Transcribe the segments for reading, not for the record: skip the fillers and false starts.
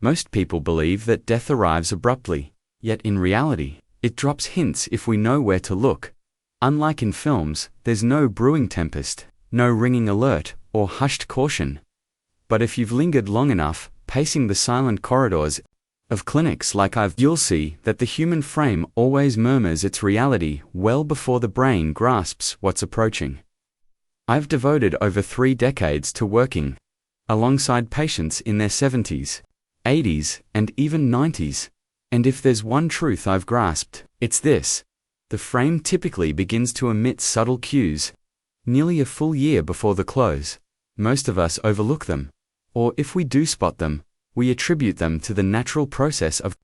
Most people believe that death arrives abruptly, yet in reality, it drops hints if we know where to look. Unlike in films, there's no brewing tempest, no ringing alert, or hushed caution. But if you've lingered long enough, pacing the silent corridors of clinics like you'll see that the human frame always murmurs its reality well before the brain grasps what's approaching. I've devoted over 3 decades to working alongside patients in their 70s, 80s, and even 90s. And if there's one truth I've grasped, it's this. The frame typically begins to emit subtle cues nearly a full year before the close. Most of us overlook them, or if we do spot them, we attribute them to the natural process of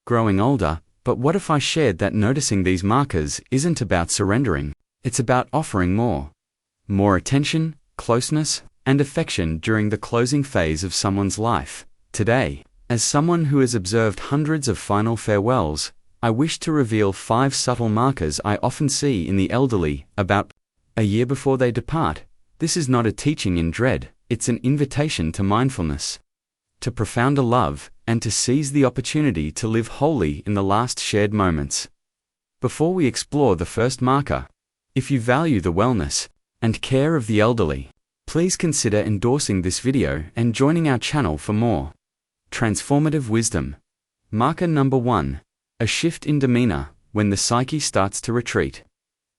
growing older. But what if I shared that noticing these markers isn't about surrendering, it's about offering more attention, closeness, and affection during the closing phase of someone's life? Today, as someone who has observed hundreds of final farewells, I wish to reveal 5 subtle markers I often see in the elderly about a year before they depart. This is not a teaching in dread, it's an invitation to mindfulness, to profounder love, and to seize the opportunity to live wholly in the last shared moments. Before we explore the first marker, if you value the wellness and care of the elderly, please consider endorsing this video and joining our channel for more transformative wisdom. Marker number 1. A shift in demeanor when the psyche starts to retreat.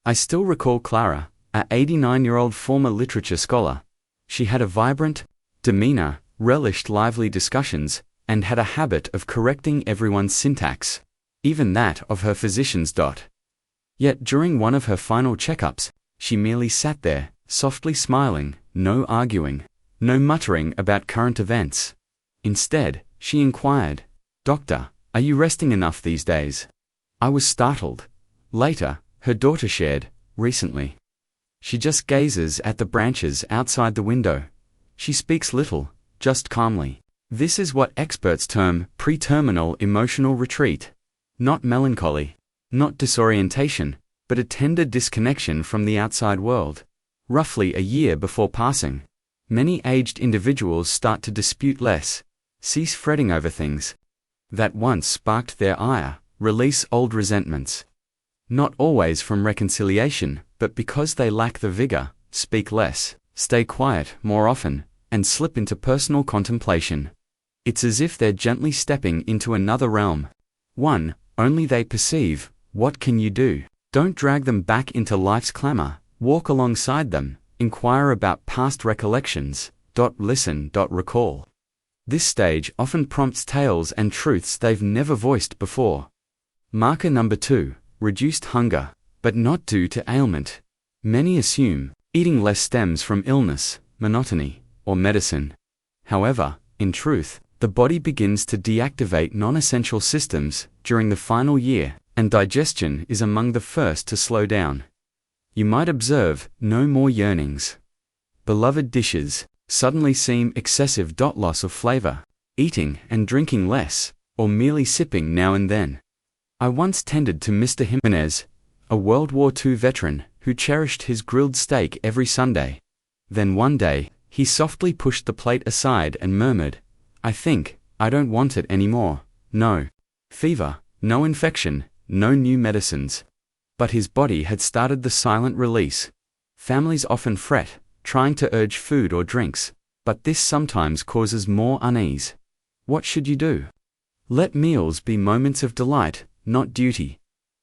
I still recall Clara, an 89-year-old former literature scholar. She had a vibrant demeanor, relished lively discussions, and had a habit of correcting everyone's syntax, even that of her physician's. Yet during one of her final checkups, she merely sat there, softly smiling, no arguing, no muttering about current events. Instead, she inquired, "Doctor, are you resting enough these days?" I was startled. Later, her daughter shared, "Recently, she just gazes at the branches outside the window. She speaks little, just calmly." This is what experts term pre-terminal emotional retreat. Not melancholy, not disorientation, but a tender disconnection from the outside world. Roughly a year before passing, many aged individuals start to dispute less, cease fretting over things that once sparked their ire, release old resentments. Not always from reconciliation, but because they lack the vigor, speak less, stay quiet more often, and slip into personal contemplation. It's as if they're gently stepping into another realm, one only they perceive. What can you do? Don't drag them back into life's clamor. Walk alongside them, inquire about past recollections, listen, recall. This stage often prompts tales and truths they've never voiced before. Marker number 2. Reduced hunger, but not due to ailment. Many assume eating less stems from illness, monotony, or medicine. However, in truth, the body begins to deactivate non-essential systems during the final year, and digestion is among the first to slow down. You might observe no more yearnings. Beloved dishes suddenly seem excessive. Loss of flavor, eating and drinking less, or merely sipping now and then. I once tended to Mr. Jimenez, a World War II veteran who cherished his grilled steak every Sunday. Then one day, he softly pushed the plate aside and murmured, I don't want it anymore. No fever, no infection, no new medicines." But his body had started the silent release. Families often fret, trying to urge food or drinks, but this sometimes causes more unease. What should you do? Let meals be moments of delight, not duty.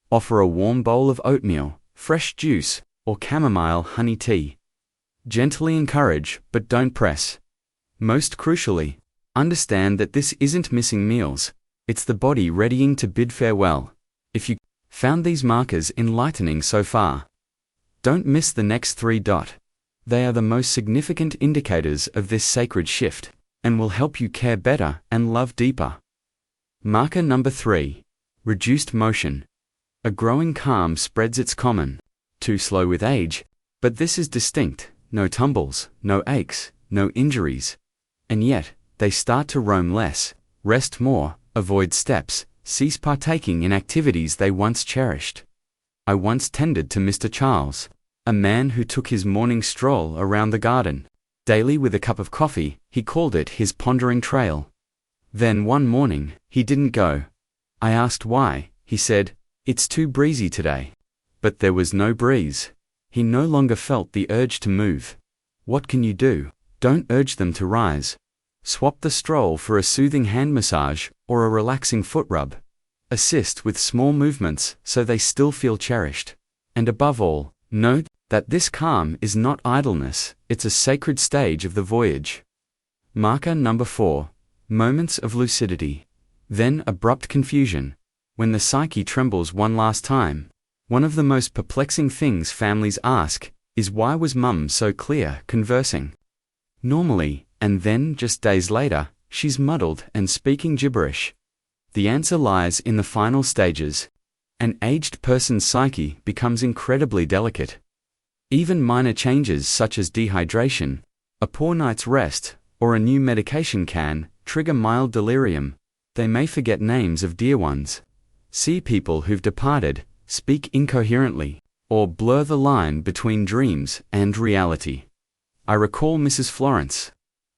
Offer a warm bowl of oatmeal, fresh juice, or chamomile honey tea. Gently encourage, but don't press. Most crucially, understand that this isn't missing meals, it's the body readying to bid farewell. If you found these markers enlightening so far, don't miss the next 3. They are the most significant indicators of this sacred shift, and will help you care better and love deeper. Marker number 3. Reduced motion. A growing calm spreads its common, too slow with age, but this is distinct. No tumbles, no aches, no injuries. And yet, they start to roam less, rest more, avoid steps, cease partaking in activities they once cherished. I once tended to Mr. Charles, a man who took his morning stroll around the garden daily with a cup of coffee. He called it his pondering trail. Then one morning, he didn't go. I asked why. He said, "It's too breezy today." But there was no breeze. He no longer felt the urge to move. What can you do? Don't urge them to rise. Swap the stroll for a soothing hand massage or a relaxing foot rub. Assist with small movements so they still feel cherished. And above all, note that this calm is not idleness, it's a sacred stage of the voyage. Marker number 4. Moments of lucidity. Then abrupt confusion. When the psyche trembles one last time. One of the most perplexing things families ask is, why was Mum so clear conversing normally, and then just days later, she's muddled and speaking gibberish? The answer lies in the final stages. An aged person's psyche becomes incredibly delicate. Even minor changes such as dehydration, a poor night's rest, or a new medication can trigger mild delirium. They may forget names of dear ones, see people who've departed, speak incoherently, or blur the line between dreams and reality. I recall Mrs. Florence,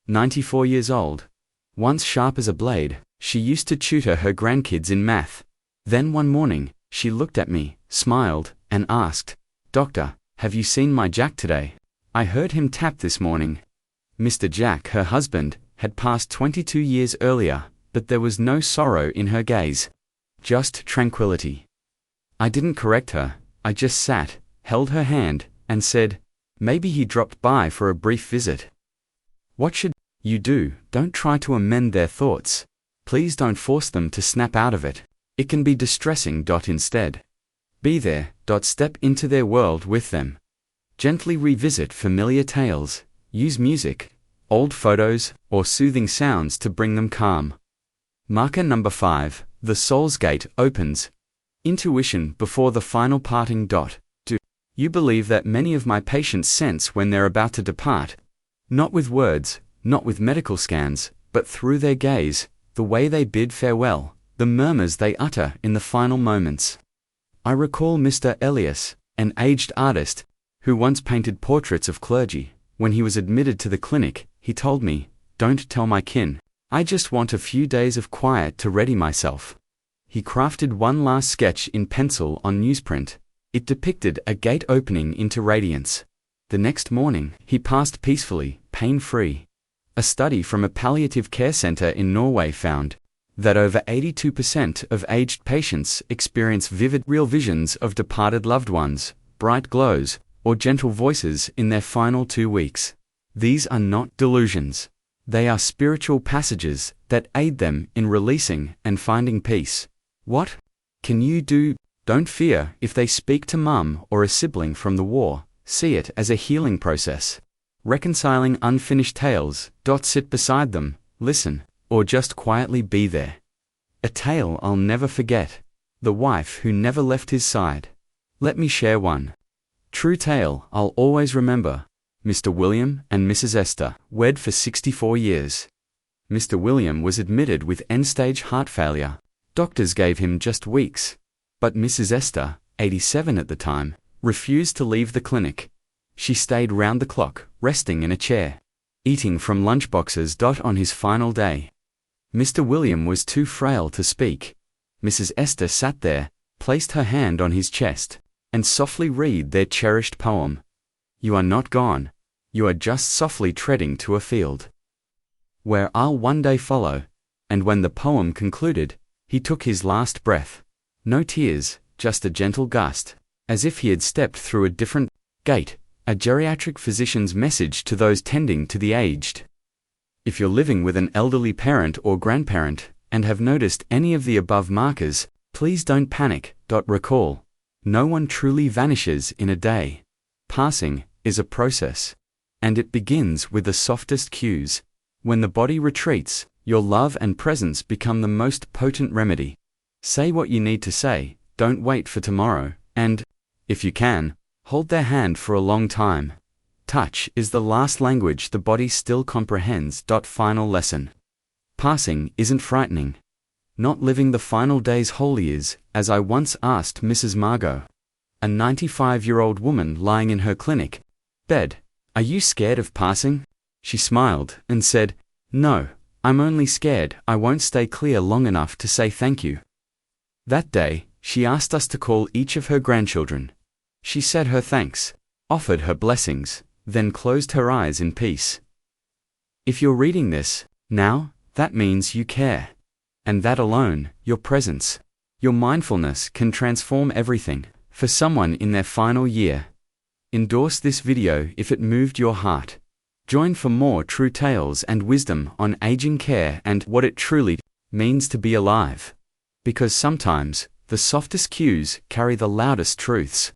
94 years old. Once sharp as a blade, she used to tutor her grandkids in math. Then one morning, she looked at me, smiled, and asked, "Doctor, have you seen my Jack today? I heard him tap this morning." Mr. Jack, her husband, had passed 22 years earlier, but there was no sorrow in her gaze. Just tranquility. I didn't correct her, I just sat, held her hand, and said, "Maybe he dropped by for a brief visit." What should you do? Don't try to amend their thoughts. Please don't force them to snap out of it. It can be distressing. Instead, be there. Step into their world with them. Gently revisit familiar tales, use music, old photos, or soothing sounds to bring them calm. Marker number 5. The soul's gate opens. Intuition before the final parting. Do you believe that many of my patients sense when they're about to depart? Not with words, not with medical scans, but through their gaze, the way they bid farewell, the murmurs they utter in the final moments. I recall Mr. Elias, an aged artist, who once painted portraits of clergy. When he was admitted to the clinic, he told me, "Don't tell my kin. I just want a few days of quiet to ready myself." He crafted one last sketch in pencil on newsprint. It depicted a gate opening into radiance. The next morning, he passed peacefully, pain-free. A study from a palliative care center in Norway found that over 82% of aged patients experience vivid, real visions of departed loved ones, bright glows, or gentle voices in their final 2 weeks. These are not delusions. They are spiritual passages that aid them in releasing and finding peace. What can you do? Don't fear if they speak to Mum or a sibling from the war. See it as a healing process. Reconciling unfinished tales. Sit beside them, listen, or just quietly be there. A tale I'll never forget. The wife who never left his side. Let me share one. True tale I'll always remember. Mr. William and Mrs. Esther, wed for 64 years. Mr. William was admitted with end-stage heart failure. Doctors gave him just weeks. But Mrs. Esther, 87 at the time, refused to leave the clinic. She stayed round the clock, resting in a chair, eating from lunchboxes. On his final day, Mr. William was too frail to speak. Mrs. Esther sat there, placed her hand on his chest, and softly read their cherished poem. You are not gone. You are just softly treading to a field where I'll one day follow. And when the poem concluded, he took his last breath. No tears, just a gentle gust, as if he had stepped through a different gate, a geriatric physician's message to those tending to the aged. If you're living with an elderly parent or grandparent, and have noticed any of the above markers, please don't panic. Recall, no one truly vanishes in a day. Passing is a process, and it begins with the softest cues. When the body retreats, your love and presence become the most potent remedy. Say what you need to say, don't wait for tomorrow, and, if you can, hold their hand for a long time. Touch is the last language the body still comprehends. Final lesson. Passing isn't frightening. Not living the final days wholly is, as I once asked Mrs. Margot, a 95-year-old woman lying in her clinic bed, "Are you scared of passing?" She smiled and said, "No, I'm only scared I won't stay clear long enough to say thank you. That day, she asked us to call each of her grandchildren. She said her thanks, offered her blessings, then closed her eyes in peace. If you're reading this now, that means you care. And that alone, your presence, your mindfulness can transform everything for someone in their final year. Endorse this video if it moved your heart. Join for more true tales and wisdom on aging care and what it truly means to be alive. Because sometimes, the softest cues carry the loudest truths.